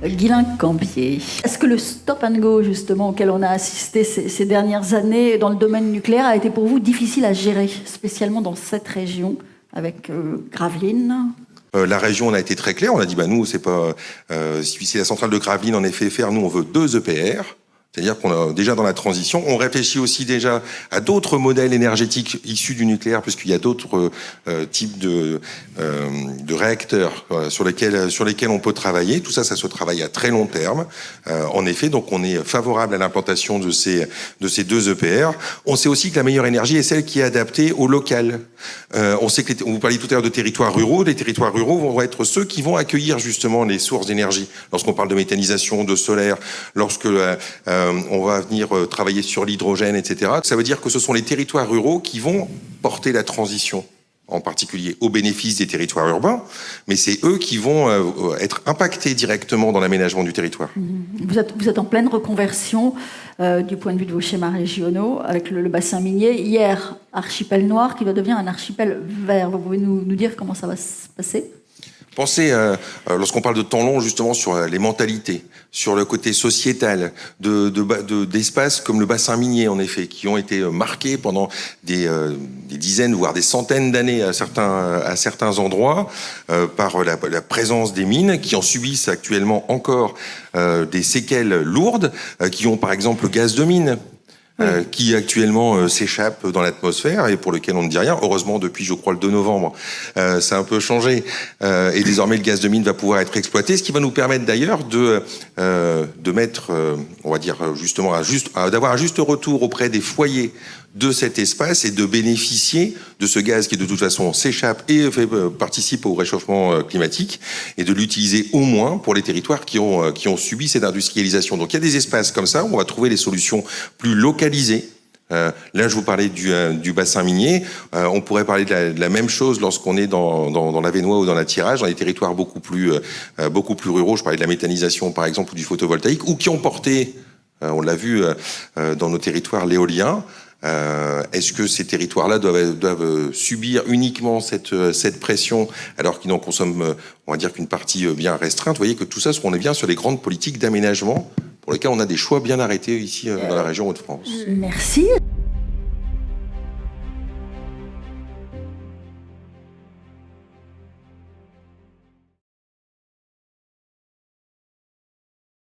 Guylain Campier. Est-ce que le stop and go, justement, auquel on a assisté ces dernières années dans le domaine nucléaire a été pour vous difficile à gérer, spécialement dans cette région, avec Gravelines ? La région, on a été très clair. On a dit, nous, c'est pas, si la centrale de Gravelines en effet faire, nous, on veut 2 EPR. C'est-à-dire qu'on est déjà dans la transition. On réfléchit aussi déjà à d'autres modèles énergétiques issus du nucléaire, puisqu'il y a d'autres types de réacteurs sur lesquels on peut travailler. Tout ça, ça se travaille à très long terme. En effet, donc on est favorable à l'implantation de ces 2 EPR. On sait aussi que la meilleure énergie est celle qui est adaptée au local. On sait que vous parliez tout à l'heure de territoires ruraux. Les territoires ruraux vont être ceux qui vont accueillir justement les sources d'énergie. Lorsqu'on parle de méthanisation, de solaire, lorsque on va venir travailler sur l'hydrogène, etc. Ça veut dire que ce sont les territoires ruraux qui vont porter la transition, en particulier au bénéfice des territoires urbains, mais c'est eux qui vont être impactés directement dans l'aménagement du territoire. Vous êtes en pleine reconversion du point de vue de vos schémas régionaux avec le bassin minier. Hier, archipel noir qui va devenir un archipel vert. Vous pouvez nous dire comment ça va se passer ? Pensez, lorsqu'on parle de temps long, justement, sur les mentalités, sur le côté sociétal, d'espaces comme le bassin minier, en effet, qui ont été marqués pendant des dizaines, voire des centaines d'années à certains endroits, par la présence des mines, qui en subissent actuellement encore des séquelles lourdes, qui ont par exemple le gaz de mine, qui actuellement s'échappe dans l'atmosphère et pour lequel on ne dit rien. Heureusement, depuis, je crois, le 2 novembre, ça a un peu changé. Et désormais, le gaz de mine va pouvoir être exploité, ce qui va nous permettre d'ailleurs de mettre, on va dire, justement, d'avoir un juste retour auprès des foyers de cet espace et de bénéficier de ce gaz qui, de toute façon, s'échappe et participe au réchauffement climatique et de l'utiliser au moins pour les territoires qui ont subi cette industrialisation. Donc, il y a des espaces comme ça où on va trouver les solutions plus localisées. Là, je vous parlais du bassin minier. On pourrait parler de la même chose lorsqu'on est dans l'Avesnois ou dans la Thiérache, dans des territoires beaucoup plus ruraux. Je parlais de la méthanisation, par exemple, ou du photovoltaïque, ou qui ont porté, on l'a vu, dans nos territoires, l'éolien. Est-ce que ces territoires-là doivent subir uniquement cette pression alors qu'ils n'en consomment, on va dire, qu'une partie bien restreinte? Vous voyez que tout ça, on est bien sur les grandes politiques d'aménagement pour lesquelles on a des choix bien arrêtés ici dans la région Hauts-de-France. Merci.